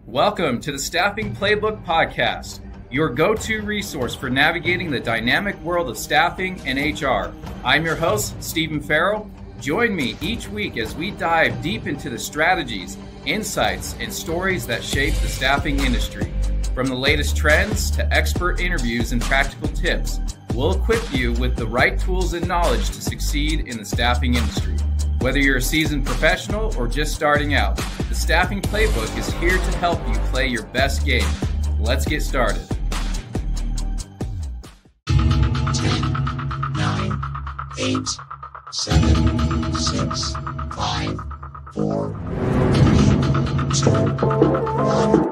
Welcome to the Staffing Playbook podcast, your go-to resource for navigating the dynamic world of staffing and HR. I'm your host, Stephen Farrell. Join me each week as we dive deep into the strategies, insights, and stories that shape the staffing industry. From the latest trends to expert interviews and practical tips, we'll equip you with the right tools and knowledge to succeed in the staffing industry. Whether you're a seasoned professional or just starting out, the Staffing Playbook is here to help you play your best game. Let's get started. 10, 9, 8, 7, 6, 5, 4, 3, 2, 1.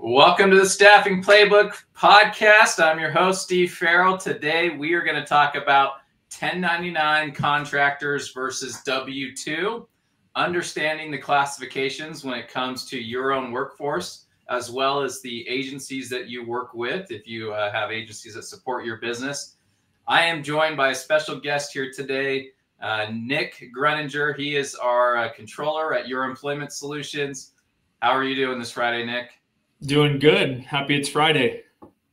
Welcome to the Staffing Playbook podcast. I'm your host, Steve Farrell. Today, we are going to talk about 1099 contractors versus W-2, understanding the classifications when it comes to your own workforce, as well as the agencies that you work with, if you have agencies that support your business. I am joined by a special guest here today, Nick Gruninger. He is our controller at Your Employment Solutions. How are you doing this Friday, Nick? Doing good. Happy it's Friday.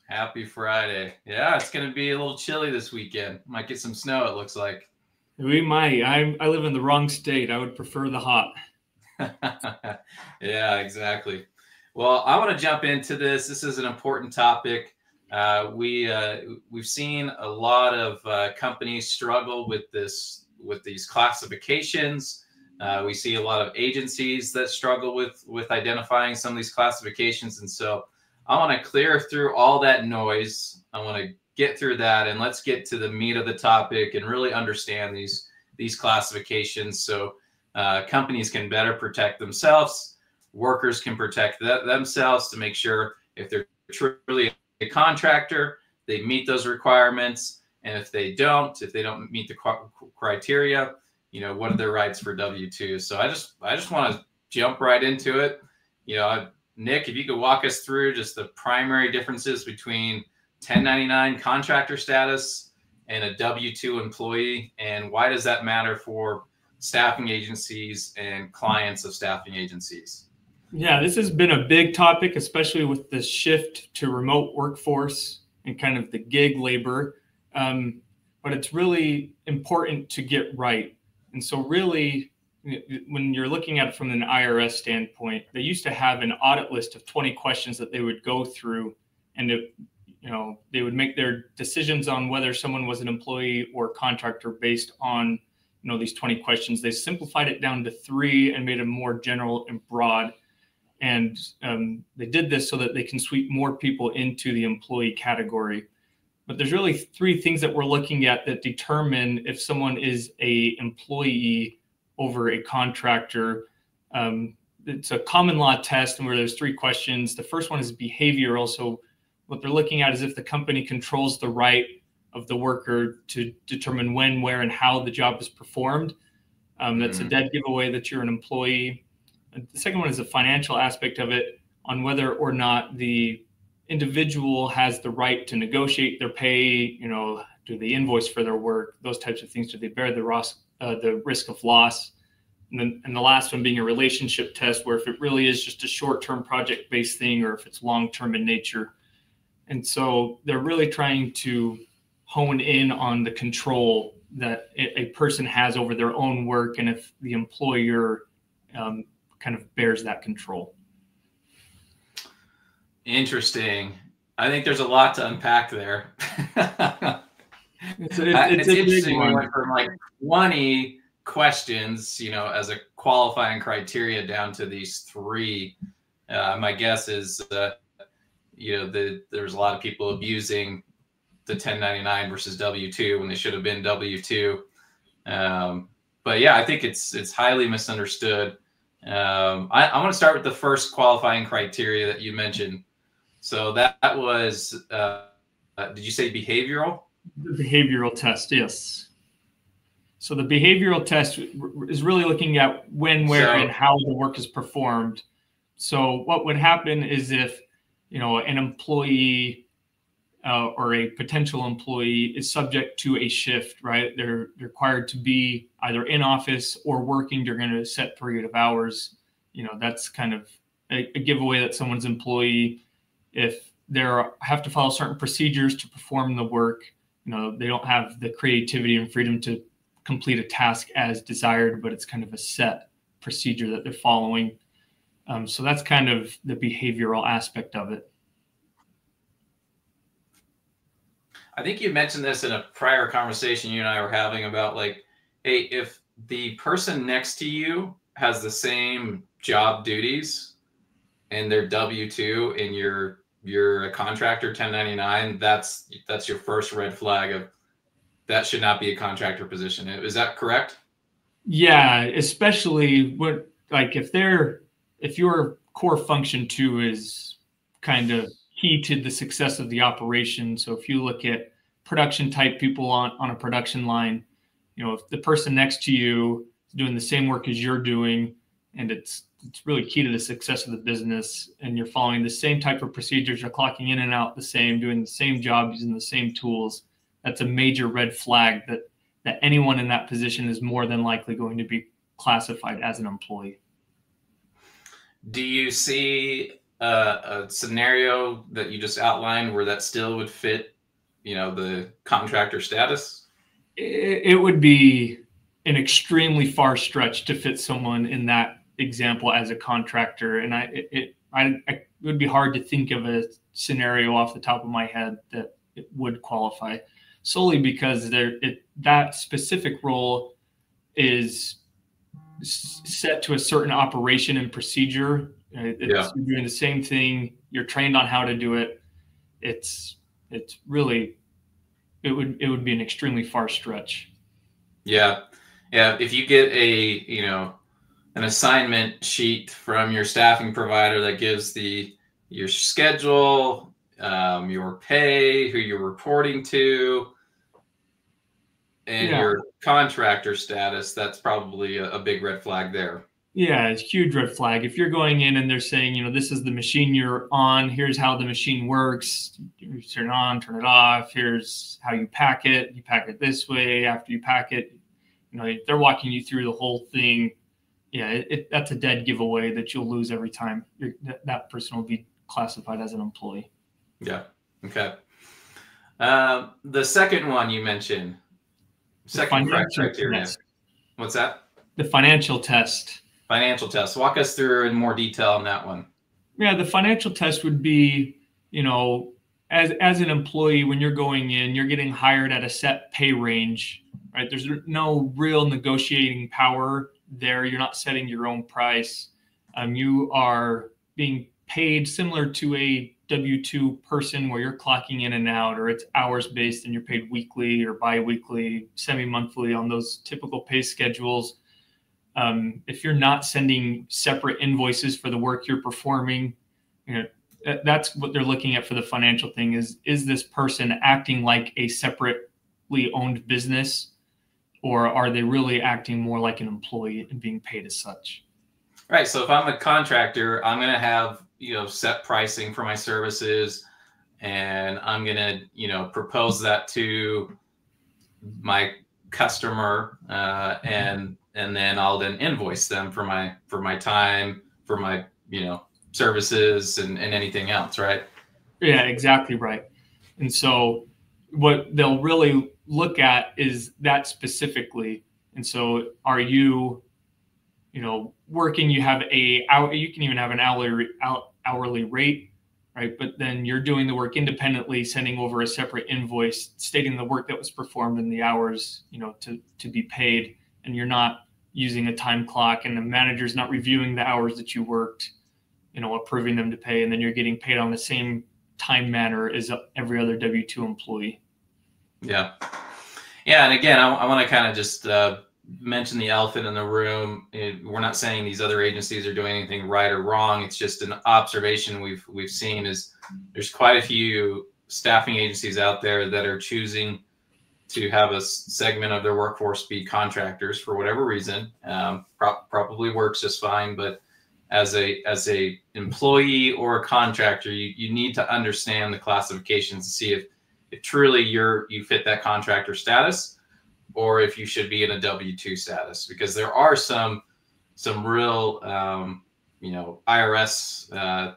Happy Friday. Yeah, it's going to be a little chilly this weekend. Might get some snow, it looks like. We might. I live in the wrong state. I would prefer the hot. Yeah, exactly. Well, I want to jump into this. This is an important topic. We've seen a lot of companies struggle with these classifications. We see a lot of agencies that struggle with identifying some of these classifications. And so I want to clear through all that noise. I want to get through that, and let's get to the meat of the topic and really understand these classifications so companies can better protect themselves. Workers can protect themselves to make sure if they're truly a contractor, they meet those requirements. And if they don't meet the criteria, what are their rights for W-2? So I just want to jump right into it. Nick, if you could walk us through just the primary differences between 1099 contractor status and a W-2 employee, and why does that matter for staffing agencies and clients of staffing agencies? Yeah, this has been a big topic, especially with the shift to remote workforce and kind of the gig labor. But it's really important to get right. And so really, when you're looking at it from an IRS standpoint, they used to have an audit list of 20 questions that they would go through, and they would make their decisions on whether someone was an employee or contractor based on these 20 questions. They simplified it down to 3 and made them more general and broad. And they did this so that they can sweep more people into the employee category. But there's really 3 things that we're looking at that determine if someone is an employee over a contractor. It's a common law test where there's 3 questions. The first one is behavioral. So what they're looking at is if the company controls the right of the worker to determine when, where, and how the job is performed. That's a dead giveaway that you're an employee. And the second one is the financial aspect of it, on whether or not the individual has the right to negotiate their pay. Do they invoice for their work? Those types of things. Do they bear the risk of loss? And the last one being a relationship test, where if it really is just a short-term project-based thing or if it's long-term in nature. And so they're really trying to hone in on the control that a person has over their own work, and if the employer kind of bears that control. Interesting. I think there's a lot to unpack there. It's interesting. We went from like 20 questions, as a qualifying criteria down to these 3. My guess is, there's a lot of people abusing the 1099 versus W-2 when they should have been W-2. But yeah, I think it's highly misunderstood. I want to start with the first qualifying criteria that you mentioned. So that was, did you say behavioral? The behavioral test, yes. So the behavioral test is really looking at when, where, and how the work is performed. So what would happen is if, an employee or a potential employee is subject to a shift, right? They're required to be either in office or working during a set period of hours. That's kind of a giveaway that someone's employee, if they have to follow certain procedures to perform the work, they don't have the creativity and freedom to complete a task as desired, but it's kind of a set procedure that they're following. So that's kind of the behavioral aspect of it. I think you mentioned this in a prior conversation you and I were having about like, hey, if the person next to you has the same job duties and they're W-2 and you're a contractor 1099, that's your first red flag of that should not be a contractor position. Is that correct? Yeah, especially if your core function too is kind of key to the success of the operation. So if you look at production type people on a production line, if the person next to you is doing the same work as you're doing, and it's really key to the success of the business, and you're following the same type of procedures, you're clocking in and out the same, doing the same job, using the same tools, that's a major red flag that anyone in that position is more than likely going to be classified as an employee. Do you see a scenario that you just outlined where that still would fit, the contractor status? It would be an extremely far stretch to fit someone in that example as a contractor, and it would be hard to think of a scenario off the top of my head that it would qualify, solely because that specific role is set to a certain operation and procedure. You're doing the same thing. You're trained on how to do it. It's really, it would be an extremely far stretch. Yeah. If you get an assignment sheet from your staffing provider that gives your schedule, your pay, who you're reporting to, and your contractor status, that's probably a big red flag there. Yeah, it's a huge red flag. If you're going in and they're saying, this is the machine you're on, here's how the machine works, you turn it on, turn it off, here's how you pack it this way, after you pack it, if they're walking you through the whole thing, that's a dead giveaway that you'll lose every time. That person will be classified as an employee. Yeah. Okay. The second one you mentioned, second criteria. Test. What's that? The financial test. Financial test. Walk us through in more detail on that one. Yeah, the financial test would be, as an employee, when you're going in, you're getting hired at a set pay range, right? There's no real negotiating power there. You're not setting your own price. You are being paid similar to a W-2 person where you're clocking in and out, or it's hours based and you're paid weekly or bi-weekly, semi-monthly on those typical pay schedules. If you're not sending separate invoices for the work you're performing, that's what they're looking at for the financial thing is this person acting like a separately owned business, or are they really acting more like an employee and being paid as such? Right. So if I'm a contractor, I'm going to have, set pricing for my services, and I'm going to, propose that to my customer, and then I'll then invoice them for my time, for my, services and anything else. Right. Yeah, exactly right. And so what they'll really look at is that specifically. And so are you, working, you can even have an hourly rate, right? But then you're doing the work independently, sending over a separate invoice stating the work that was performed and the hours, to be paid. And you're not using a time clock, and the manager's not reviewing the hours that you worked, approving them to pay. And then you're getting paid on the same time manner as every other W-2 employee. Yeah. Yeah. And again, I want to kind of just mention the elephant in the room. We're not saying these other agencies are doing anything right or wrong. It's just an observation we've seen is there's quite a few staffing agencies out there that are choosing to have a segment of their workforce be contractors for whatever reason. Probably works just fine, but as a employee or a contractor, you need to understand the classifications to see if truly you fit that contractor status, or if you should be in a W-2 status, because there are some real IRS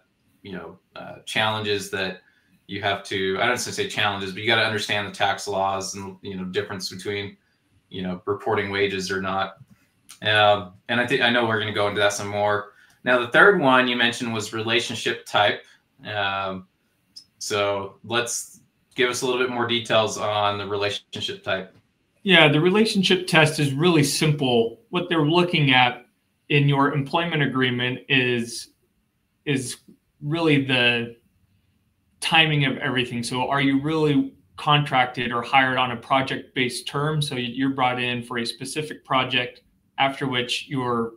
challenges that you have to, I don't want to say challenges, but you got to understand the tax laws and difference between reporting wages or not. And I know we're going to go into that some more. Now, the third one you mentioned was relationship type. So let's give us a little bit more details on the relationship type. Yeah, the relationship test is really simple. What they're looking at in your employment agreement is really the timing of everything. So are you really contracted or hired on a project-based term? So you're brought in for a specific project after which your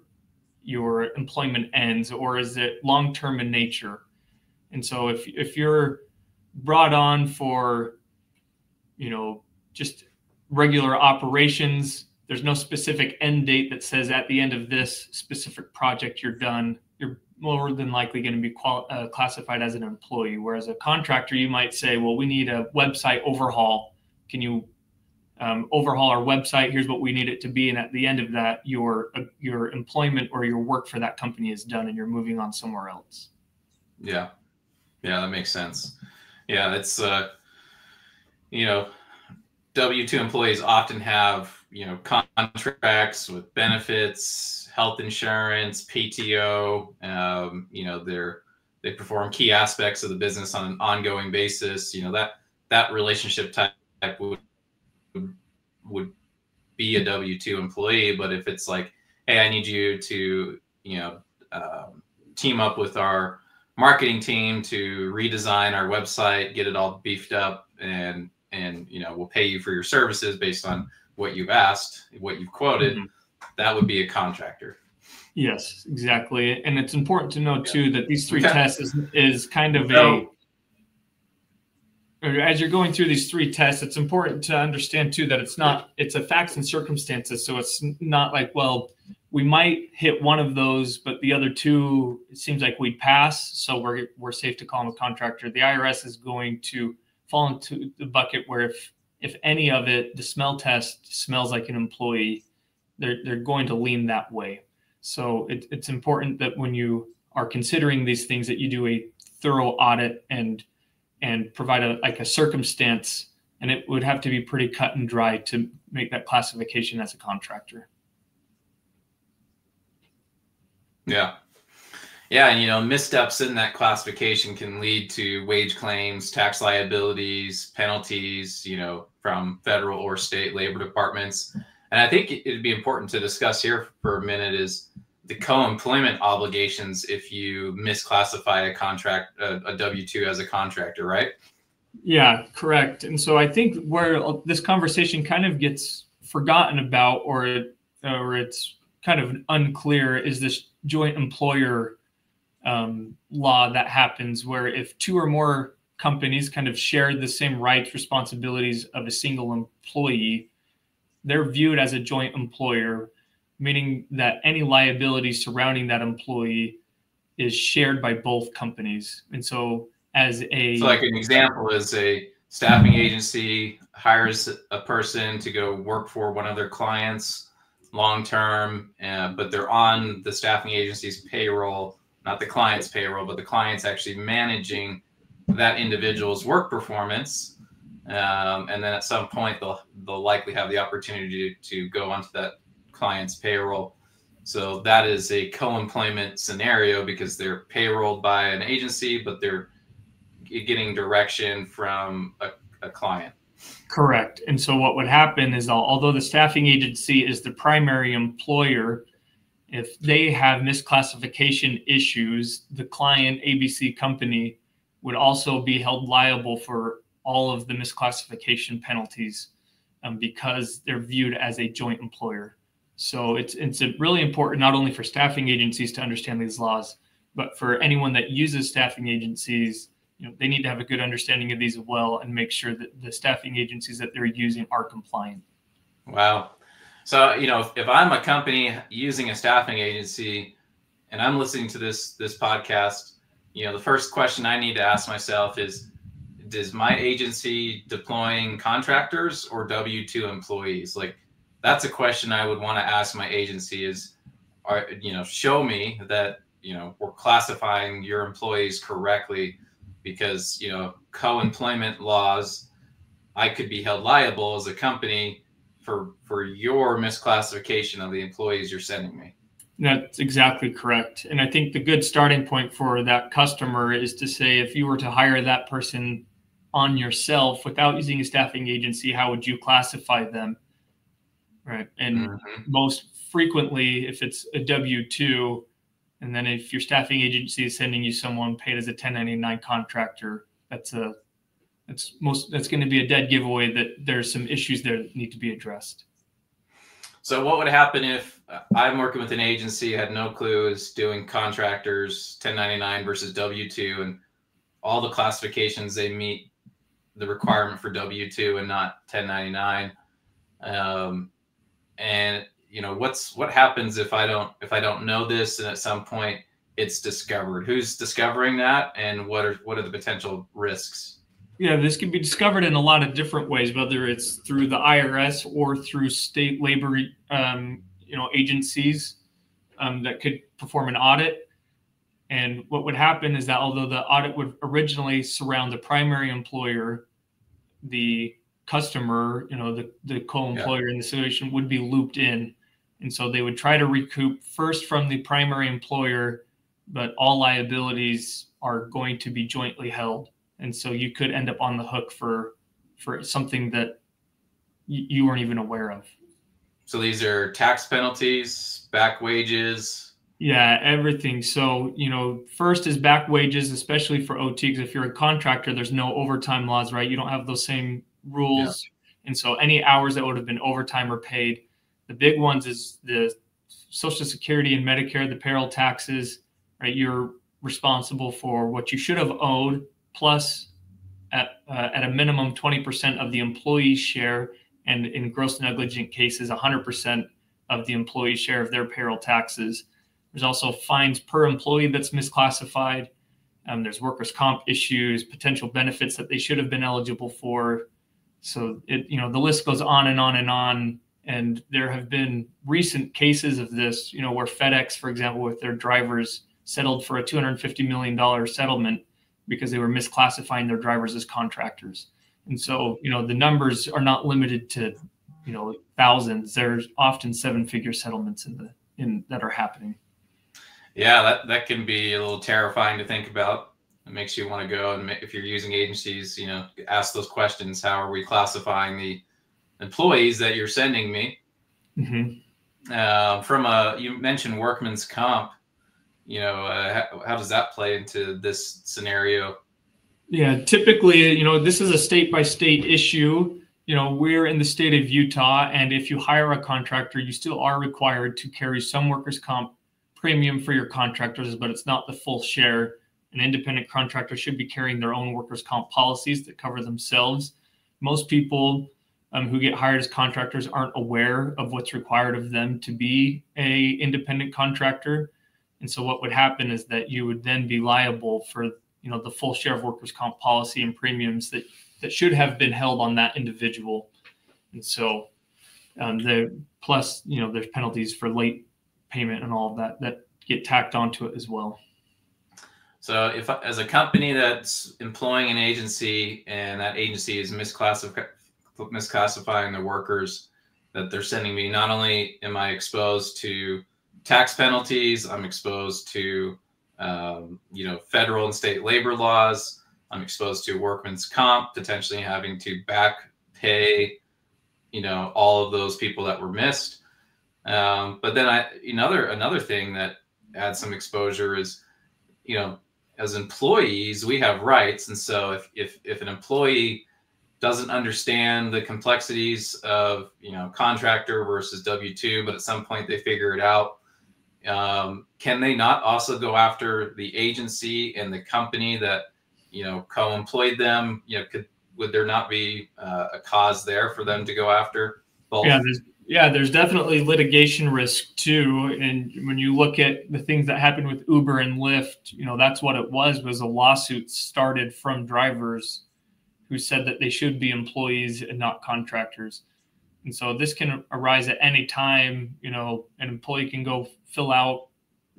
employment ends, or is it long-term in nature? And so if you're brought on for, just regular operations, there's no specific end date that says at the end of this specific project you're done, you're more than likely going to be classified as an employee. Whereas a contractor, you might say, well, we need a website overhaul. Can you overhaul our website? Here's what we need it to be. And at the end of that, your employment or your work for that company is done and you're moving on somewhere else. Yeah. Yeah, that makes sense. Yeah, it's, W-2 employees often have, contracts with benefits, health insurance, PTO. They perform key aspects of the business on an ongoing basis. That relationship type would be a W-2 employee. But if it's like, hey, I need you to, team up with our marketing team to redesign our website, get it all beefed up, and we'll pay you for your services based on what you've asked, what you've quoted, that would be a contractor. Yes, exactly. And it's important to know too that these three tests is kind of as you're going through these three tests, it's important to understand too that it's a facts and circumstances. So it's not like, well, we might hit one of those, but the other two, it seems like we'd pass, so we're safe to call them a contractor. The IRS is going to fall into the bucket where if any of it, the smell test smells like an employee, they're going to lean that way. So it's important that when you are considering these things that you do a thorough audit and provide a circumstance, and it would have to be pretty cut and dry to make that classification as a contractor. Yeah. Yeah. And, missteps in that classification can lead to wage claims, tax liabilities, penalties, from federal or state labor departments. And I think it'd be important to discuss here for a minute is the co-employment obligations if you misclassify a W-2 as a contractor, right? Yeah, correct. And so I think where this conversation kind of gets forgotten about, or it's kind of unclear, is this joint employer law that happens where if two or more companies kind of share the same rights, responsibilities of a single employee, they're viewed as a joint employer, meaning that any liability surrounding that employee is shared by both companies. And so so like an example is a staffing agency hires a person to go work for one of their clients long-term, but they're on the staffing agency's payroll, not the client's payroll, but the client's actually managing that individual's work performance. And then at some point they'll likely have the opportunity to go onto that client's payroll. So that is a co-employment scenario because they're payrolled by an agency, but they're getting direction from a client. Correct. And so what would happen is, although the staffing agency is the primary employer, if they have misclassification issues, the client ABC company would also be held liable for all of the misclassification penalties because they're viewed as a joint employer. So it's really important not only for staffing agencies to understand these laws, but for anyone that uses staffing agencies, they need to have a good understanding of these as well and make sure that the staffing agencies that they're using are compliant. Wow. So, if I'm a company using a staffing agency and I'm listening to this podcast, the first question I need to ask myself is my agency deploying contractors or W-2 employees? Like, that's a question I would want to ask my agency is, show me that, we're classifying your employees correctly, because, co-employment laws, I could be held liable as a company for your misclassification of the employees you're sending me. That's exactly correct. And I think the good starting point for that customer is to say, if you were to hire that person on yourself without using a staffing agency, how would you classify them? Right. And most frequently, if it's a W-2, and then if your staffing agency is sending you someone paid as a 1099 contractor, that's going to be a dead giveaway that there's some issues there that need to be addressed. So what would happen if I'm working with an agency, had no clue, is doing contractors, 1099 versus W-2, and all the classifications, they meet the requirement for W-2 and not 1099. And what happens if I don't know this, and at some point it's discovered? Who's discovering that, and what are the potential risks? Yeah, this can be discovered in a lot of different ways, whether it's through the IRS or through state labor, agencies that could perform an audit. And what would happen is that although the audit would originally surround the primary employer, the customer, the co-employer in the situation would be looped in. And so they would try to recoup first from the primary employer, but all liabilities are going to be jointly held. And so you could end up on the hook for something that you weren't even aware of. So these are tax penalties, back wages. Yeah, everything. So, first is back wages, especially for OT, because if you're a contractor, there's no overtime laws, right? You don't have those same rules. Yeah. And so any hours that would have been overtime are paid. The big ones is the Social Security and Medicare, the payroll taxes, right? You're responsible for what you should have owed, plus at a minimum 20% of the employee's share, and in gross negligent cases, 100% of the employee's share of their payroll taxes. There's also fines per employee that's misclassified. There's workers' comp issues, potential benefits that they should have been eligible for. So the list goes on and on and on. And there have been recent cases of this, where FedEx, for example, with their drivers settled for a $250 million settlement because they were misclassifying their drivers as contractors. And so, the numbers are not limited to, thousands. There's often seven-figure settlements that are happening. Yeah, that can be a little terrifying to think about. It makes you want to go, and if you're using agencies, ask those questions. How are we classifying the employees that you're sending me? Mm-hmm. You mentioned workman's comp. How does that play into this scenario? Yeah, typically, this is a state-by-state issue. We're in the state of Utah, and if you hire a contractor, you still are required to carry some workers' comp premium for your contractors, but it's not the full share. An independent contractor should be carrying their own workers' comp policies that cover themselves. Most people who get hired as contractors aren't aware of what's required of them to be an independent contractor. And so what would happen is that you would then be liable for the full share of workers' comp policy and premiums that should have been held on that individual. And so there's penalties for late payment and all of that get tacked onto it as well. So if, as a company that's employing an agency and that agency is misclassifying the workers that they're sending me, not only am I exposed to tax penalties, I'm exposed to federal and state labor laws. I'm exposed to workman's comp, potentially having to back pay, all of those people that were missed. But then another thing that adds some exposure is, as employees, we have rights. And so if an employee doesn't understand the complexities of, contractor versus W-2, but at some point they figure it out. Can they not also go after the agency and the company that, co-employed them? Would there not be a cause there for them to go after both? There's definitely litigation risk too. And when you look at the things that happened with Uber and Lyft, that's what it was a lawsuit started from drivers who said that they should be employees and not contractors. And so this can arise at any time. An employee can go fill out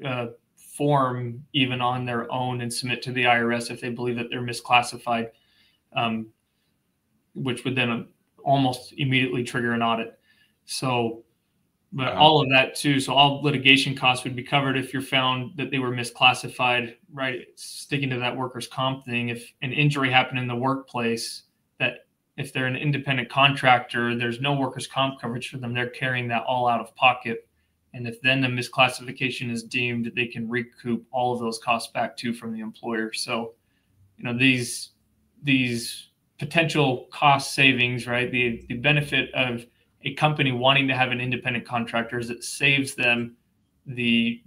a form even on their own and submit to the IRS if they believe that they're misclassified, which would then almost immediately trigger an audit. So, but all of that too. So all litigation costs would be covered if you're found that they were misclassified, right? Sticking to that workers' comp thing. If an injury happened in the workplace, that if they're an independent contractor, there's no workers' comp coverage for them. They're carrying that all out of pocket. And if then the misclassification is deemed, they can recoup all of those costs back too from the employer. So, these potential cost savings, right? The benefit of a company wanting to have an independent contractor is it saves them the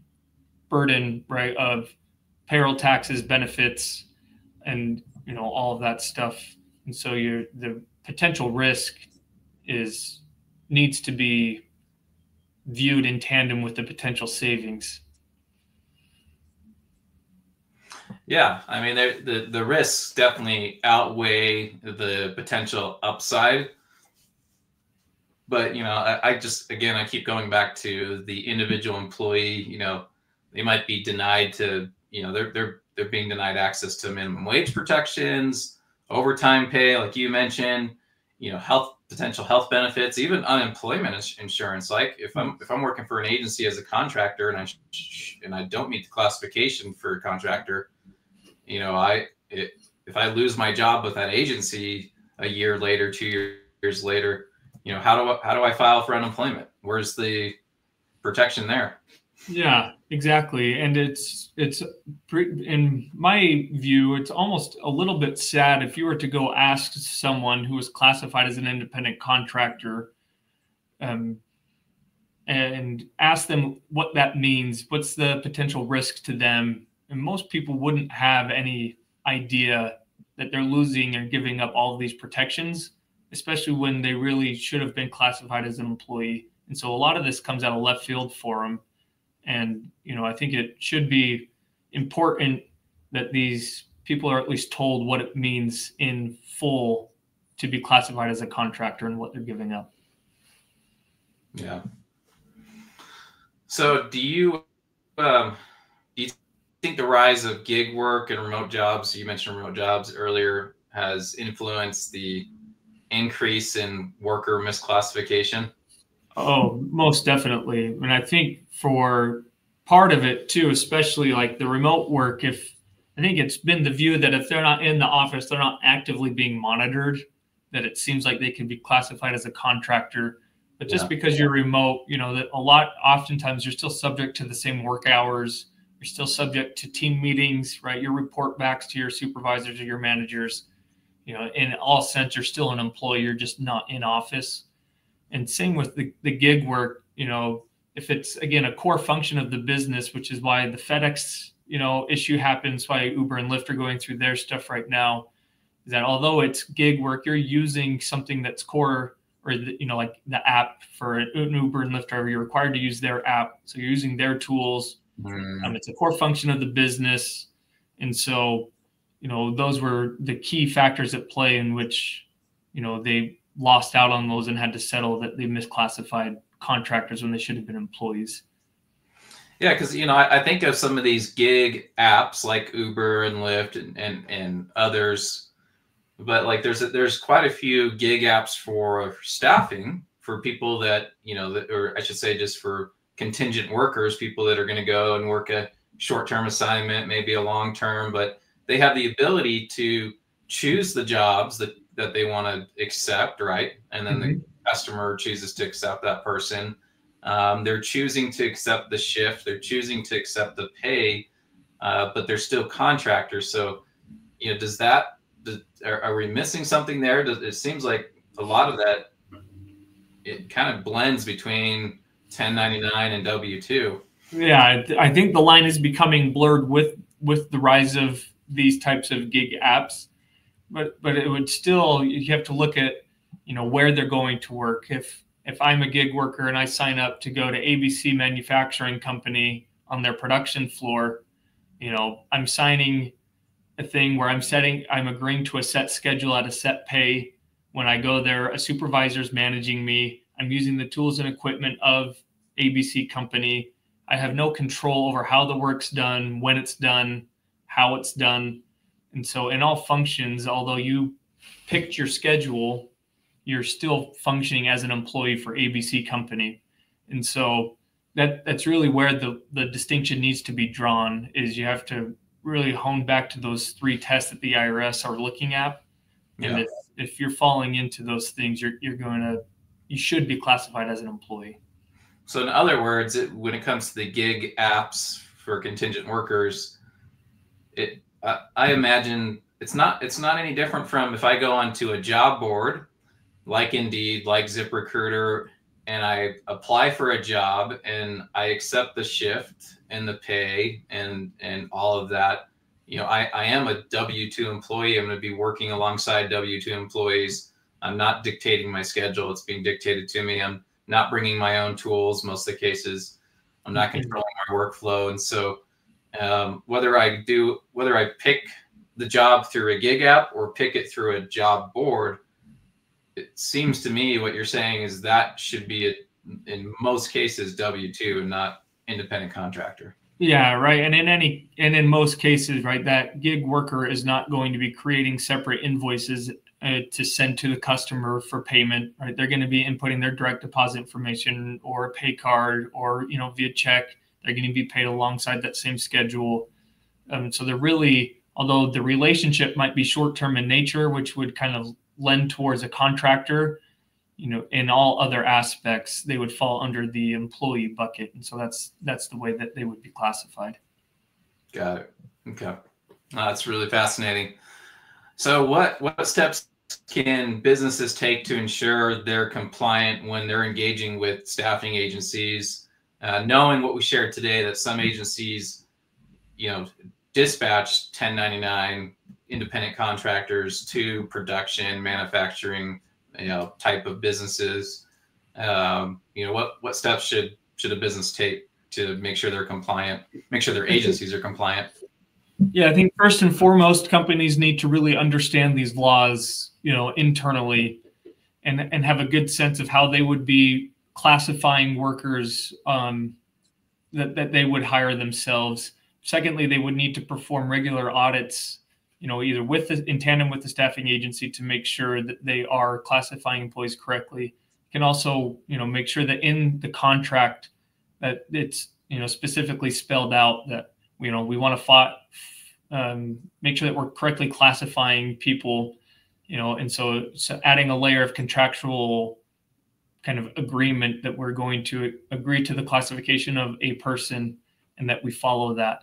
burden, right, of payroll taxes, benefits, and all of that stuff. And so the potential risk needs to be viewed in tandem with the potential savings. Yeah, I mean, the risks definitely outweigh the potential upside. But, I keep going back to the individual employee. They might be denied to, they're being denied access to minimum wage protections, overtime pay, like you mentioned, potential health benefits, even unemployment insurance. Like if I'm working for an agency as a contractor and I don't meet the classification for a contractor, if I lose my job with that agency a year later, 2 years later, how do I file for unemployment? Where's the protection there? Yeah, exactly. And it's in my view, it's almost a little bit sad if you were to go ask someone who was classified as an independent contractor, and ask them what that means. What's the potential risk to them? And most people wouldn't have any idea that they're losing and giving up all of these protections, especially when they really should have been classified as an employee. And so a lot of this comes out of left field for them. And, I think it should be important that these people are at least told what it means in full to be classified as a contractor and what they're giving up. Yeah. So do you think the rise of gig work and remote jobs, you mentioned remote jobs earlier, has influenced the increase in worker misclassification? Oh, most definitely. And I think for part of it too, especially like the remote work, I think it's been the view that if they're not in the office, they're not actively being monitored, that it seems like they can be classified as a contractor. But just because you're remote, that oftentimes you're still subject to the same work hours. You're still subject to team meetings, right? Your report backs to your supervisors or your managers. In all sense, you're still an employee. You're just not in office. And same with the gig work, if it's, again, a core function of the business, which is why the FedEx, issue happens, why Uber and Lyft are going through their stuff right now, is that although it's gig work, you're using something that's core, or, like the app for an Uber and Lyft driver, you're required to use their app. So you're using their tools. It's a core function of the business. And so, those were the key factors at play in which, they lost out on those and had to settle that they misclassified contractors when they should have been employees. Yeah, because I think of some of these gig apps like Uber and Lyft and others, but like there's quite a few gig apps for staffing for people that or I should say just for contingent workers, people that are going to go and work a short-term assignment, maybe a long-term, but they have the ability to choose the jobs that they want to accept, right? And then the customer chooses to accept that person. They're choosing to accept the shift. They're choosing to accept the pay, but they're still contractors. So, does that Are we missing something there? It seems like a lot of that, it kind of blends between 1099 and W-2. Yeah, I think the line is becoming blurred with the rise of these types of gig apps, but it would still, you have to look at, where they're going to work. If I'm a gig worker and I sign up to go to ABC Manufacturing Company on their production floor, I'm signing a thing where I'm agreeing to a set schedule at a set pay. When I go there, a supervisor's managing me. I'm using the tools and equipment of ABC Company. I have no control over how the work's done, when it's done, how it's done. And so in all functions, although you picked your schedule, you're still functioning as an employee for ABC Company. And so that's really where the distinction needs to be drawn, is you have to really hone back to those 3 tests that the IRS are looking at. And if you're falling into those things, you should be classified as an employee. So in other words, when it comes to the gig apps for contingent workers, I imagine it's not any different from if I go onto a job board like Indeed, like ZipRecruiter, and I apply for a job and I accept the shift and the pay and all of that. I am a W-2 employee. I'm going to be working alongside W-2 employees. I'm not dictating my schedule. It's being dictated to me. I'm not bringing my own tools most of the cases. I'm not controlling my workflow. And so whether I pick the job through a gig app or pick it through a job board, it seems to me what you're saying is that should be in most cases W-2 and not independent contractor. Yeah, right. And in most cases, right, that gig worker is not going to be creating separate invoices to send to the customer for payment, right? They're going to be inputting their direct deposit information or a pay card or, via check. They're going to be paid alongside that same schedule. So they're really, although the relationship might be short-term in nature, which would kind of lend towards a contractor, in all other aspects, they would fall under the employee bucket. And so that's the way that they would be classified. Got it. Okay. That's really fascinating. So what steps can businesses take to ensure they're compliant when they're engaging with staffing agencies, knowing what we shared today, that some agencies, dispatch 1099 independent contractors to production, manufacturing, type of businesses. What steps should a business take to make sure they're compliant, make sure their agencies are compliant? Yeah, I think first and foremost, companies need to really understand these laws, internally, and have a good sense of how they would be classifying workers that they would hire themselves. Secondly, they would need to perform regular audits, either in tandem with the staffing agency to make sure that they are classifying employees correctly. You can also, make sure that in the contract that it's, specifically spelled out that, we want to make sure that we're correctly classifying people, and so adding a layer of contractual kind of agreement that we're going to agree to the classification of a person and that we follow that.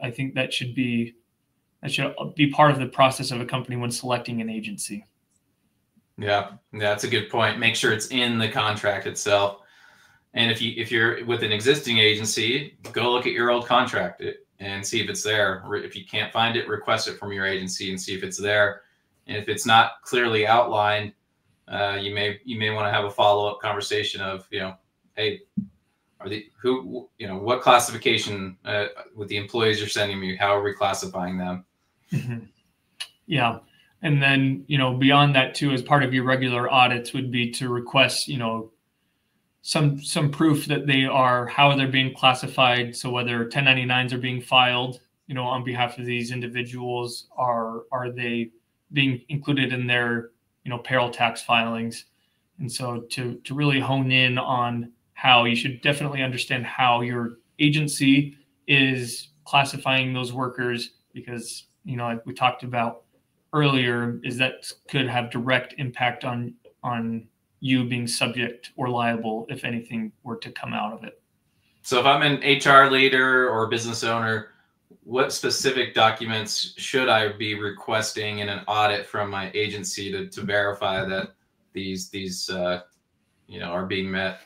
I think that should be part of the process of a company when selecting an agency. Yeah, that's a good point. Make sure it's in the contract itself. And if you're with an existing agency, go look at your old contract and see if it's there. If you can't find it, request it from your agency and see if it's there. And if it's not clearly outlined, you may want to have a follow-up conversation of, hey, what classification with the employees you're sending me, how are we classifying them? Mm-hmm. Yeah. And then, beyond that too, as part of your regular audits would be to request, some proof that how they're being classified. So whether 1099s are being filed, on behalf of these individuals, are they being included in their, payroll tax filings? And so to really hone in on how you should definitely understand how your agency is classifying those workers, because, like we talked about earlier, is that could have direct impact on you being subject or liable if anything were to come out of it. So if I'm an HR leader or a business owner, what specific documents should I be requesting in an audit from my agency to verify that these are being met?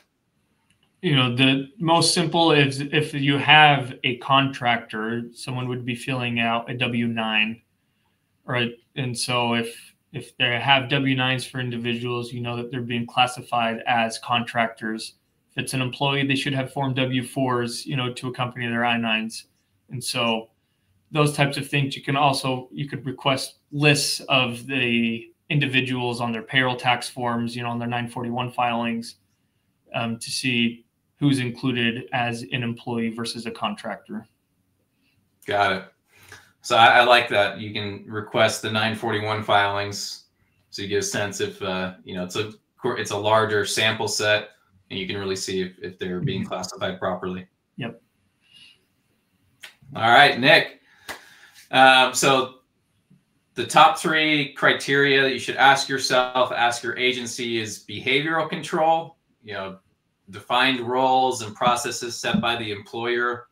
The most simple is if you have a contractor, someone would be filling out a W-9, right? And so if they have W-9s for individuals, that they're being classified as contractors. If it's an employee, they should have Form W-4s, to accompany their I-9s. And so those types of things, you could request lists of the individuals on their payroll tax forms, on their 941 filings, to see who's included as an employee versus a contractor. Got it. So I like that. You can request the 941 filings, so you get a sense if it's a larger sample set, and you can really see if they're being classified properly. Yep. All right, Nick. So the top 3 criteria that you should ask yourself, ask your agency, is behavioral control. Defined roles and processes set by the employer.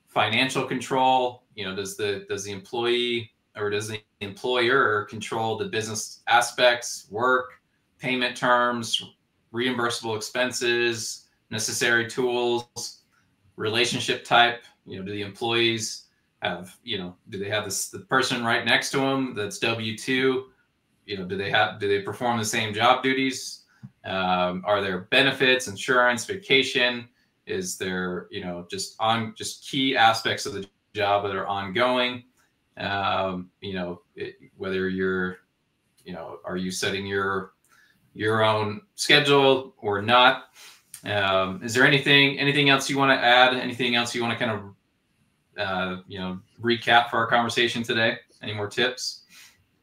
Financial control. Does the employee or does the employer control the business aspects, work, payment terms, reimbursable expenses, necessary tools, relationship type? Do the employees have, do they have the person right next to them that's W-2? Do they perform the same job duties? Are there benefits, insurance, vacation? Is there, just key aspects of the job that are ongoing? Whether you're, are you setting your own schedule or not? Is there anything else you want to add? Anything else you want to kind of, recap for our conversation today? Any more tips?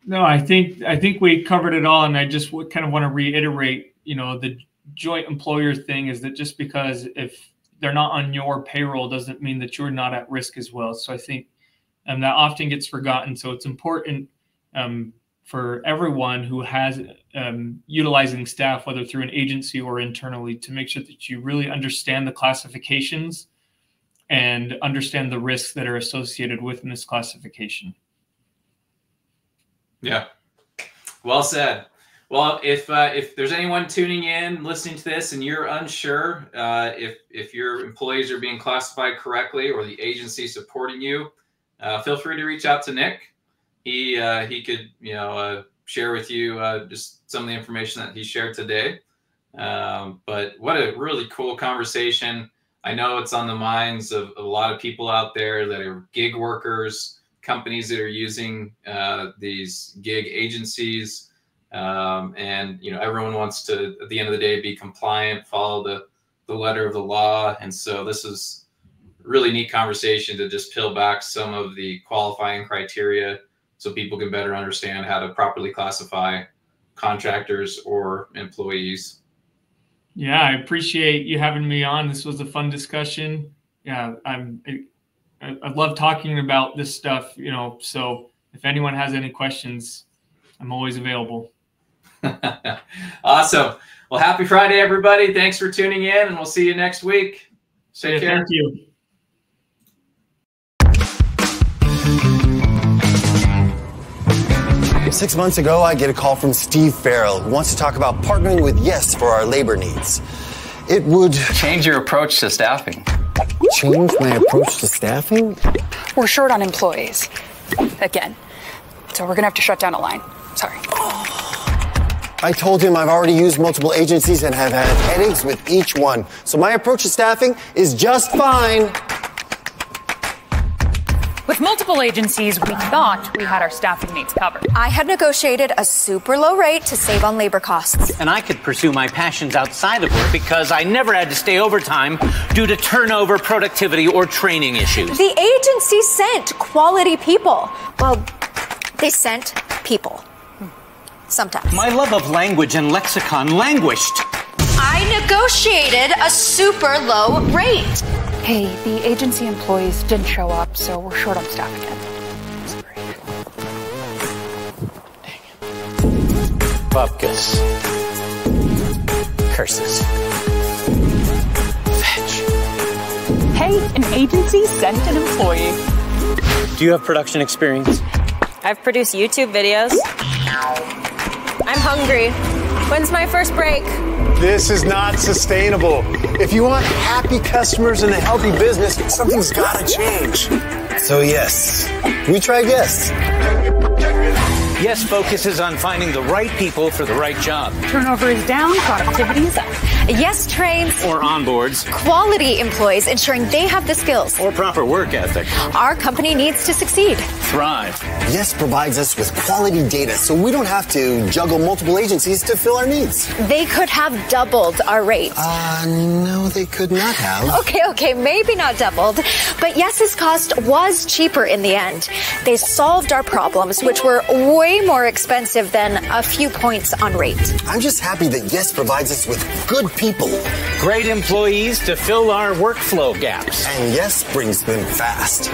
No, I think we covered it all, and I just kind of want to reiterate, the joint employer thing is that just because if they're not on your payroll doesn't mean that you're not at risk as well. So I think that often gets forgotten. So it's important for everyone who has utilizing staff, whether through an agency or internally, to make sure that you really understand the classifications and understand the risks that are associated with this classification. Yeah, well said. Well, if there's anyone tuning in, listening to this, and you're unsure if your employees are being classified correctly or the agency supporting you, feel free to reach out to Nick. He could share with you just some of the information that he shared today. But what a really cool conversation. I know it's on the minds of a lot of people out there that are gig workers, companies that are using these gig agencies. And everyone wants to, at the end of the day, be compliant, follow the letter of the law. And so this is a really neat conversation to just peel back some of the qualifying criteria so people can better understand how to properly classify contractors or employees. Yeah, I appreciate you having me on. This was a fun discussion. Yeah, I love talking about this stuff, so if anyone has any questions, I'm always available. Awesome. Well, happy Friday, everybody. Thanks for tuning in, and we'll see you next week. Take care. Thank you. Six months ago, I get a call from Steve Farrell, who wants to talk about partnering with Yes for our labor needs. It would change your approach to staffing. Change my approach to staffing? We're short on employees. Again. So we're going to have to shut down a line. Sorry. I told him I've already used multiple agencies and have had headaches with each one. So my approach to staffing is just fine. With multiple agencies, we thought we had our staffing needs covered. I had negotiated a super low rate to save on labor costs. And I could pursue my passions outside of work because I never had to stay overtime due to turnover, productivity, or training issues. The agency sent quality people. Well, they sent people. Sometimes. My love of language and lexicon languished. I negotiated a super low rate. Hey, the agency employees didn't show up, so we're short on staff again. Dang it. Bupkis. Curses. Fetch. Hey, an agency sent an employee. Do you have production experience? I've produced YouTube videos. I'm hungry. When's my first break? This is not sustainable. If you want happy customers and a healthy business, something's gotta change. So yes, we tried Yes. Yes focuses on finding the right people for the right job. Turnover is down, productivity is up. Yes trains Or onboards. quality employees, ensuring they have the skills Or proper work ethic. our company needs to succeed. Thrive. Yes provides us with quality data so we don't have to juggle multiple agencies to fill our needs. They could have doubled our rate. No, they could not have. Okay, maybe not doubled, but Yes's cost was cheaper in the end. They solved our problems, which were way more expensive than a few points on rate. I'm just happy that Yes provides us with good people. Great employees to fill our workflow gaps. And Yes brings them fast.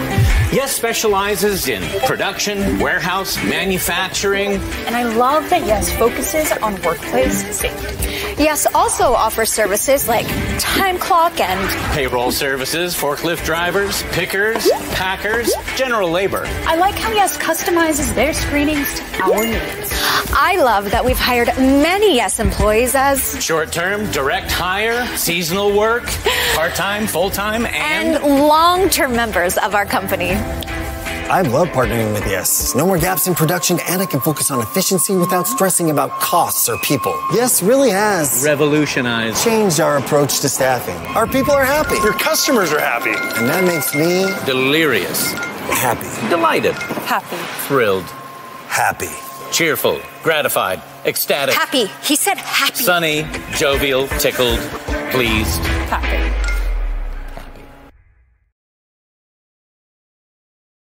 Yes specializes in production, warehouse, manufacturing. And I love that Yes focuses on workplace safety. Yes also offers services like time clock and Payroll services, forklift drivers, pickers, packers, general labor. I like how Yes customizes their screenings to our needs. I love that we've hired many Yes employees as Short-term, direct hire, seasonal work, part-time, full-time, and long-term members of our company. I love partnering with Yes. No more gaps in production, and I can focus on efficiency without stressing about costs or people. Yes really has revolutionized. Changed our approach to staffing. Our people are happy. Your customers are happy. And that makes me Delirious. happy. Delighted. Happy. Thrilled. Happy. Cheerful. Gratified. Ecstatic. Happy. He said happy. Sunny. Jovial. Tickled. Pleased. Happy.